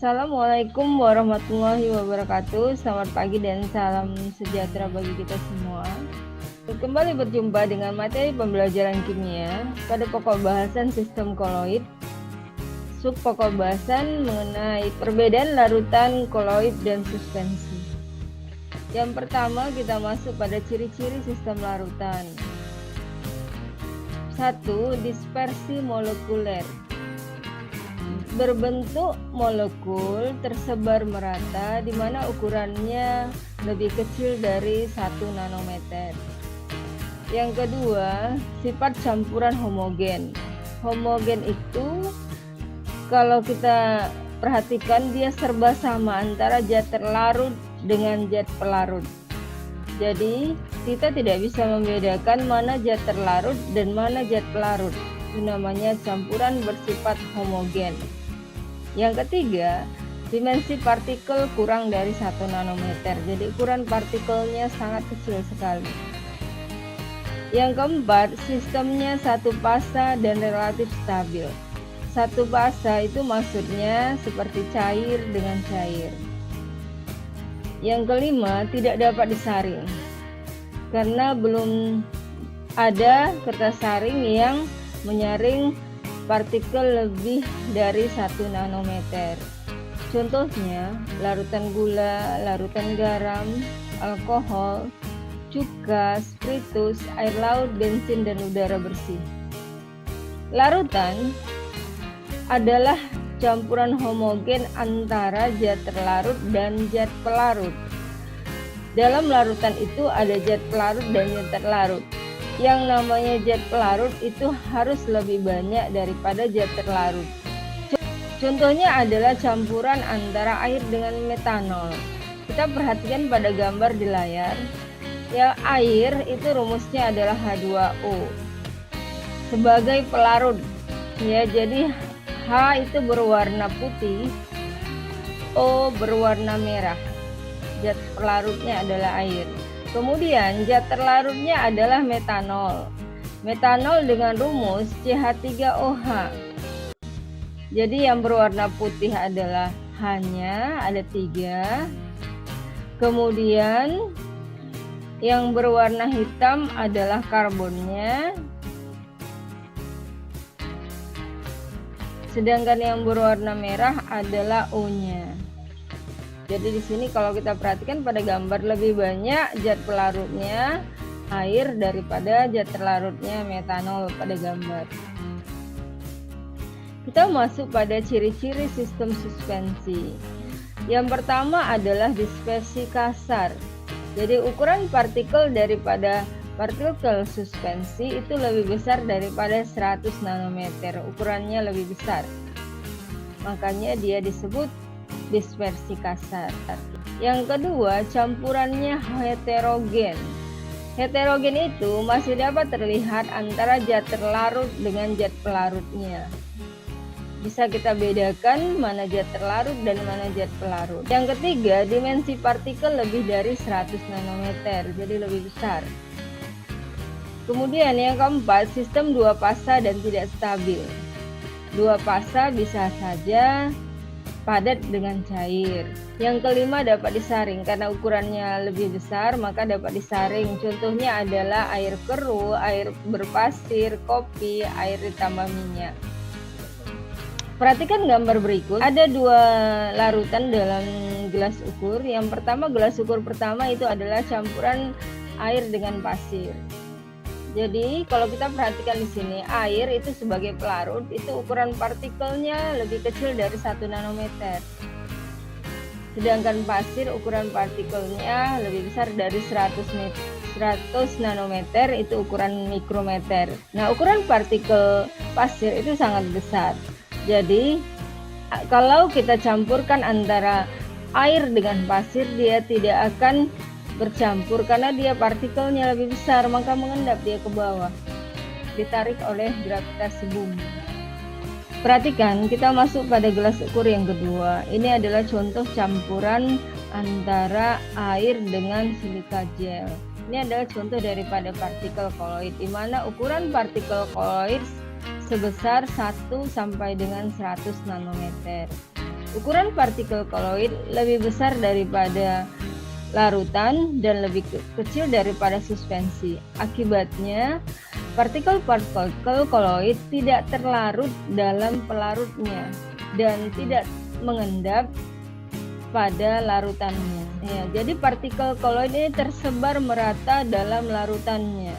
Assalamualaikum warahmatullahi wabarakatuh. Selamat pagi dan salam sejahtera bagi kita semua. Kembali berjumpa dengan materi pembelajaran kimia pada pokok bahasan sistem koloid. Sub pokok bahasan mengenai perbedaan larutan koloid dan suspensi. Yang pertama kita masuk pada ciri-ciri sistem larutan. 1. Dispersi molekuler. Berbentuk molekul tersebar merata di mana ukurannya lebih kecil dari 1 nanometer. Yang kedua, sifat campuran homogen. Homogen itu kalau kita perhatikan dia serba sama antara zat terlarut dengan zat pelarut. Jadi kita tidak bisa membedakan mana zat terlarut dan mana zat pelarut. Itu namanya campuran bersifat homogen. Yang ketiga, dimensi partikel kurang dari 1 nanometer. Jadi ukuran partikelnya sangat kecil sekali. Yang keempat, sistemnya satu fasa dan relatif stabil. Satu fasa itu maksudnya seperti cair dengan cair. Yang kelima, tidak dapat disaring. Karena belum ada kertas saring yang menyaring partikel lebih dari 1 nanometer. Contohnya, larutan gula, larutan garam, alkohol, cuka, spiritus, air laut, bensin, dan udara bersih. Larutan adalah campuran homogen antara zat terlarut dan zat pelarut. Dalam larutan itu ada zat pelarut dan zat terlarut. Yang namanya zat pelarut itu harus lebih banyak daripada zat terlarut. Contohnya adalah campuran antara air dengan metanol. Kita perhatikan pada gambar di layar. Ya, air itu rumusnya adalah H2O sebagai pelarut. Ya, jadi H itu berwarna putih, O berwarna merah. Zat pelarutnya adalah air. Kemudian zat terlarutnya adalah metanol. Metanol dengan rumus CH3OH. Jadi yang berwarna putih adalah H-nya, ada 3. Kemudian yang berwarna hitam adalah karbonnya. Sedangkan yang berwarna merah adalah O-nya. Jadi di sini kalau kita perhatikan pada gambar lebih banyak zat pelarutnya air daripada zat terlarutnya metanol pada gambar. Kita masuk pada ciri-ciri sistem suspensi. Yang pertama adalah dispersi kasar. Jadi ukuran partikel daripada partikel suspensi itu lebih besar daripada 100 nanometer. Ukurannya lebih besar. Makanya dia disebut dispersi kasar. Yang kedua, campurannya heterogen. Heterogen itu masih dapat terlihat antara zat terlarut dengan zat pelarutnya. Bisa kita bedakan mana zat terlarut dan mana zat pelarut. Yang ketiga, dimensi partikel lebih dari 100 nanometer, jadi lebih besar. Kemudian yang keempat, sistem dua fasa dan tidak stabil. Dua fasa bisa saja padat dengan cair. Yang kelima, dapat disaring. Karena ukurannya lebih besar maka dapat disaring. Contohnya adalah air keruh, air berpasir, kopi, air ditambah minyak. Perhatikan gambar berikut. Ada 2 larutan dalam gelas ukur. Yang pertama, gelas ukur pertama itu adalah campuran air dengan pasir. Jadi kalau kita perhatikan di sini, air itu sebagai pelarut, itu ukuran partikelnya lebih kecil dari 1 nanometer. Sedangkan pasir ukuran partikelnya lebih besar dari 100 nanometer, itu ukuran mikrometer. Nah, ukuran partikel pasir itu sangat besar. Jadi kalau kita campurkan antara air dengan pasir, dia tidak akan bercampur karena dia partikelnya lebih besar, maka mengendap dia ke bawah, ditarik oleh gravitasi bumi. Perhatikan, kita masuk pada gelas ukur yang kedua. Ini adalah contoh campuran antara air dengan silika gel. Ini adalah contoh daripada partikel koloid, di mana ukuran partikel koloid sebesar 1 sampai dengan 100 nanometer. Ukuran partikel koloid lebih besar daripada larutan dan lebih kecil daripada suspensi. Akibatnya, partikel-partikel koloid tidak terlarut dalam pelarutnya dan tidak mengendap pada larutannya. Ya, jadi partikel koloid ini tersebar merata dalam larutannya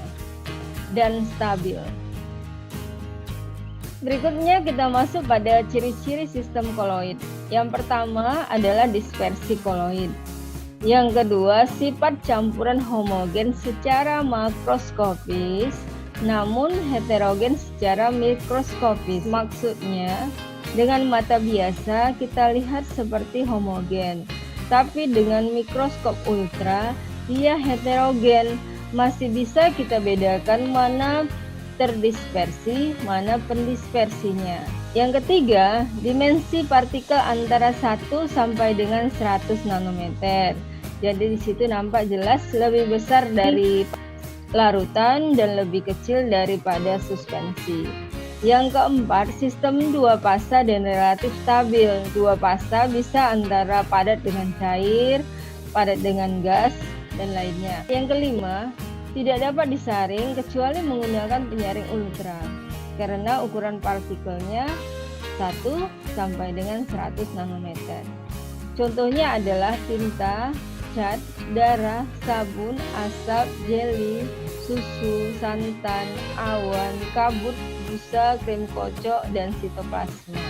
dan stabil. Berikutnya kita masuk pada ciri-ciri sistem koloid. Yang pertama adalah dispersi koloid. Yang kedua, sifat campuran homogen secara makroskopis namun heterogen secara mikroskopis. Maksudnya, dengan mata biasa kita lihat seperti homogen, tapi dengan mikroskop ultra dia heterogen. Masih bisa kita bedakan mana terdispersi, mana pendispersinya. Yang ketiga, dimensi partikel antara 1 sampai dengan 100 nanometer. Jadi di situ nampak jelas lebih besar dari larutan dan lebih kecil daripada suspensi. Yang keempat, sistem dua fasa dan relatif stabil. Dua fasa bisa antara padat dengan cair, padat dengan gas, dan lainnya. Yang kelima, tidak dapat disaring kecuali menggunakan penyaring ultra karena ukuran partikelnya 1 sampai dengan 100 nanometer. Contohnya adalah tinta, cat, darah, sabun, asap, jeli, susu, santan, awan, kabut, busa, krim kocok, dan sitoplasma.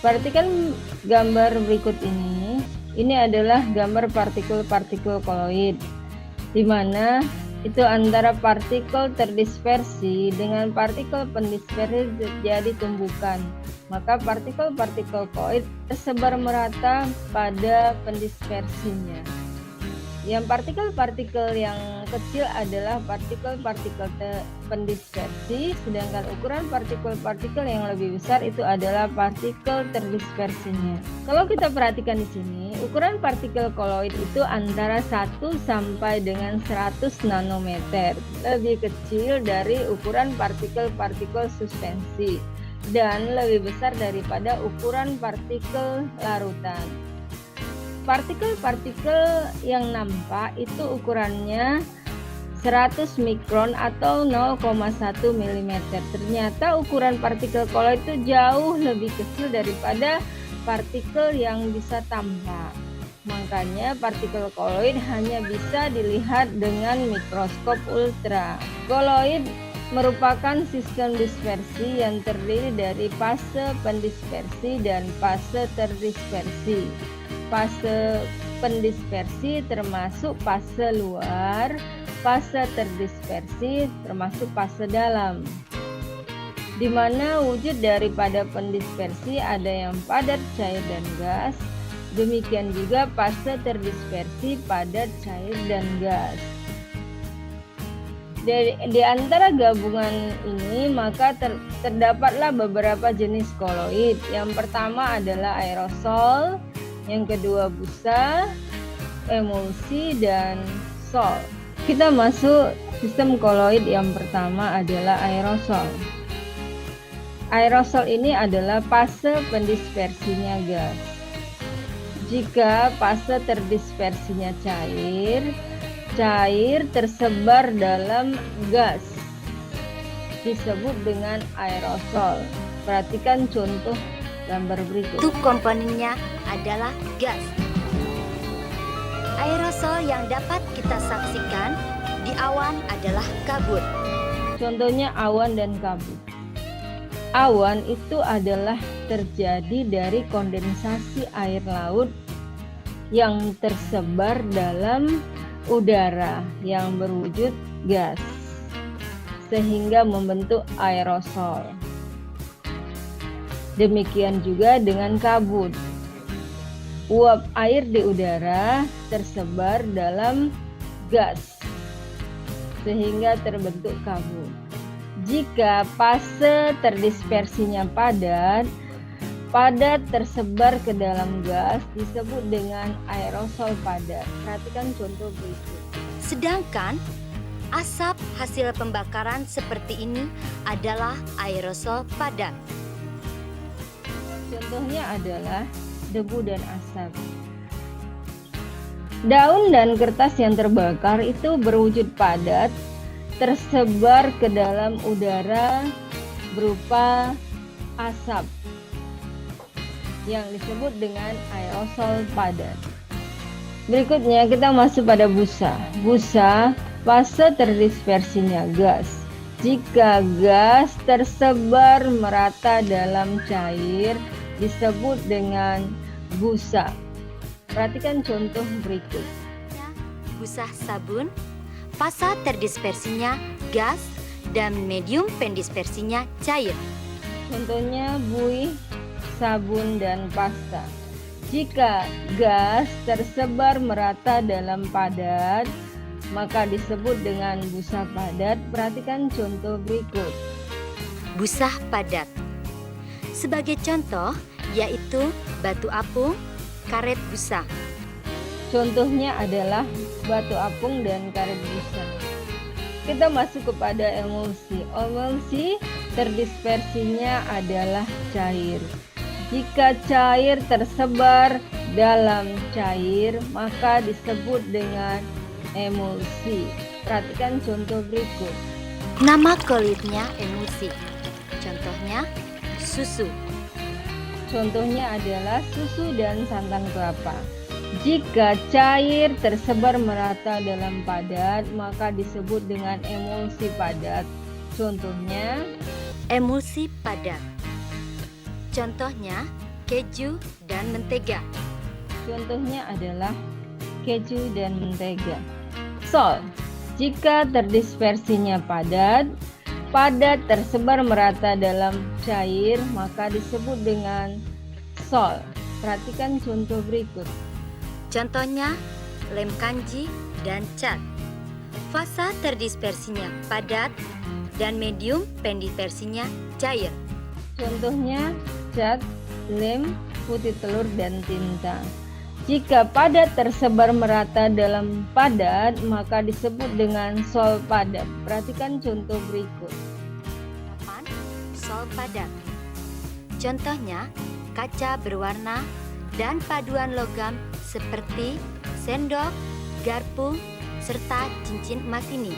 Perhatikan gambar berikut ini adalah gambar partikel-partikel koloid, di mana itu antara partikel terdispersi dengan partikel pendispersi terjadi tumbukan. Maka partikel-partikel koloid tersebar merata pada pendispersinya. Yang partikel-partikel yang kecil adalah partikel-partikel pendispersi, sedangkan ukuran partikel-partikel yang lebih besar itu adalah partikel terdispersinya. Kalau kita perhatikan di sini, ukuran partikel koloid itu antara 1 sampai dengan 100 nanometer, lebih kecil dari ukuran partikel-partikel suspensi dan lebih besar daripada ukuran partikel larutan. Partikel-partikel yang nampak itu ukurannya 100 mikron atau 0,1 mm. Ternyata ukuran partikel koloid itu jauh lebih kecil daripada partikel yang bisa tampak. Makanya partikel koloid hanya bisa dilihat dengan mikroskop ultra. Koloid merupakan sistem dispersi yang terdiri dari fase pendispersi dan fase terdispersi. Fase pendispersi termasuk fase luar, fase terdispersi termasuk fase dalam. Di mana wujud daripada pendispersi ada yang padat, cair, dan gas. Demikian juga fase terdispersi padat, cair, dan gas. Di antara gabungan ini maka terdapatlah beberapa jenis koloid. Yang pertama adalah aerosol, yang kedua busa, emulsi, dan sol. Kita masuk sistem koloid. Yang pertama adalah aerosol. Aerosol ini adalah fase pendispersinya gas. Jika fase terdispersinya cair tersebar dalam gas disebut dengan aerosol. Perhatikan contoh gambar berikut. Itu komponennya adalah gas. Aerosol yang dapat kita saksikan di awan adalah kabut. Contohnya awan dan kabut. Awan itu adalah terjadi dari kondensasi air laut yang tersebar dalam udara yang berwujud gas sehingga membentuk aerosol. Demikian juga dengan kabut. Uap air di udara tersebar dalam gas sehingga terbentuk kabut. Jika fase terdispersinya padat tersebar ke dalam gas disebut dengan aerosol padat. Perhatikan contoh berikut. Sedangkan asap hasil pembakaran seperti ini adalah aerosol padat. Contoh Contohnya adalah debu dan asap. Daun dan kertas yang terbakar itu berwujud padat, tersebar ke dalam udara berupa asap yang disebut dengan aerosol padat. Berikutnya kita masuk pada busa. Busa, fase terdispersinya gas. Jika gas tersebar merata dalam cair disebut dengan busa. Perhatikan contoh berikut. Busa sabun, fase terdispersinya gas dan medium pendispersinya cair. Contohnya buih, sabun, dan pasta. Jika gas tersebar merata dalam padat, maka disebut dengan busa padat. Perhatikan contoh berikut. Busa padat. Sebagai contoh yaitu batu apung, karet busa. Contohnya adalah batu apung dan karet busa. Kita masuk kepada emulsi. Emulsi terdispersinya adalah cair. Jika cair tersebar dalam cair, maka disebut dengan emulsi. Perhatikan contoh berikut. Nama kolitnya emulsi. Contohnya susu. Contohnya adalah susu dan santan kelapa. Jika cair tersebar merata dalam padat, maka disebut dengan emulsi padat. Contohnya Emulsi padat. Contohnya keju dan mentega. Contohnya adalah keju dan mentega. Sol. Jika terdispersinya padat, padat tersebar merata dalam cair, maka disebut dengan sol. Perhatikan contoh berikut. Contohnya lem kanji dan cat. Fase terdispersinya padat dan medium pendispersinya cair. Contohnya cat, lem, putih telur, dan tinta. Jika padat tersebar merata dalam padat, maka disebut dengan sol padat. Perhatikan contoh berikut. Sol padat. Contohnya kaca berwarna dan paduan logam seperti sendok, garpu, serta cincin emas ini.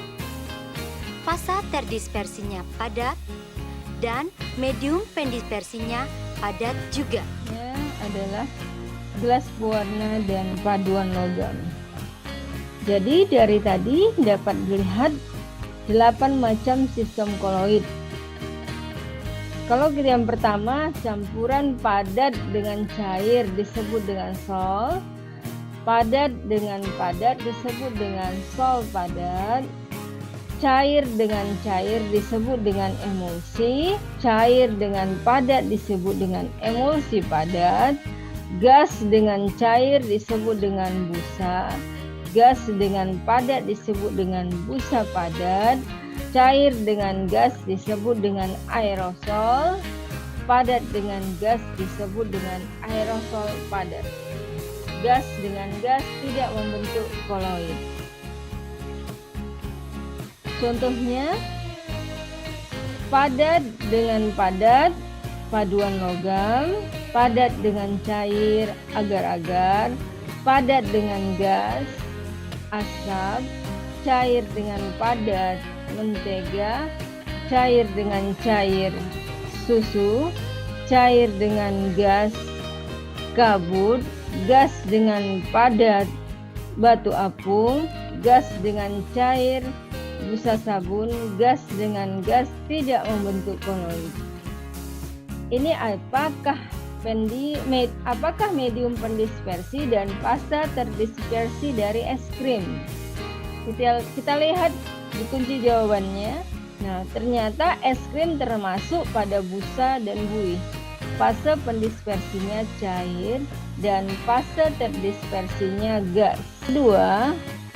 Fase terdispersinya padat dan medium pendispersinya padat juga. Ya, adalah gelas pewarna dan paduan logam. Jadi dari tadi dapat dilihat 8 macam sistem koloid. Kalau kita yang pertama, campuran padat dengan cair disebut dengan sol. Padat dengan padat disebut dengan sol padat. Cair dengan cair disebut dengan emulsi. Cair dengan padat disebut dengan emulsi padat. Gas dengan cair disebut dengan busa. Gas dengan padat disebut dengan busa padat. Cair dengan gas disebut dengan aerosol. Padat dengan gas disebut dengan aerosol padat. Gas dengan gas tidak membentuk koloid. Contohnya, padat dengan padat, paduan logam. Padat dengan cair, agar-agar. Padat dengan gas, asap. Cair dengan padat, mentega. Cair dengan cair, susu. Cair dengan gas, kabut. Gas dengan padat, batu apung. Gas dengan cair, busa sabun. Gas dengan gas tidak membentuk koloid. Ini apakah medium pendispersi dan fase terdispersi dari es krim? Kita lihat di kunci jawabannya. Nah, ternyata es krim termasuk pada busa dan buih. Fase pendispersinya cair dan fase terdispersinya gas. Kedua,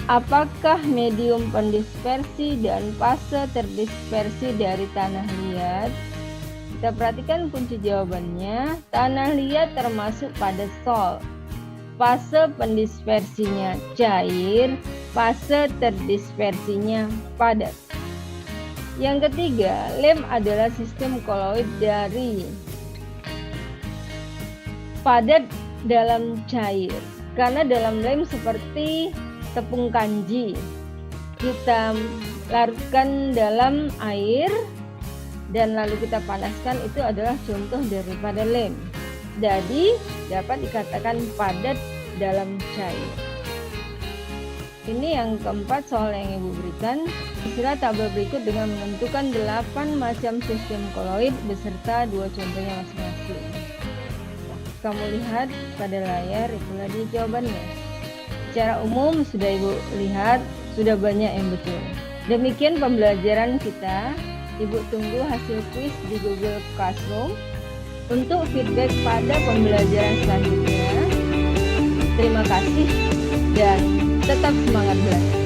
apakah medium pendispersi dan fase terdispersi dari tanah liat? Kita perhatikan kunci jawabannya. Tanah liat termasuk pada sol. Fase pendispersinya cair, fase terdispersinya padat. Yang ketiga, lem adalah sistem koloid dari Padat dalam cair, karena dalam lem seperti tepung kanji, kita larutkan dalam air dan lalu kita panaskan, itu adalah contoh daripada lem. Jadi dapat dikatakan padat dalam cair. Ini yang keempat soal yang Ibu berikan. Istilah tabel berikut dengan menentukan 8 macam sistem koloid beserta 2 contohnya masing-masing. Kamu lihat pada layar, itulah dia jawabannya. Secara umum sudah Ibu lihat, sudah banyak yang betul. Demikian pembelajaran kita. Ibu tunggu hasil kuis di Google Classroom. Untuk feedback pada pembelajaran selanjutnya, terima kasih dan tetap semangat belajar.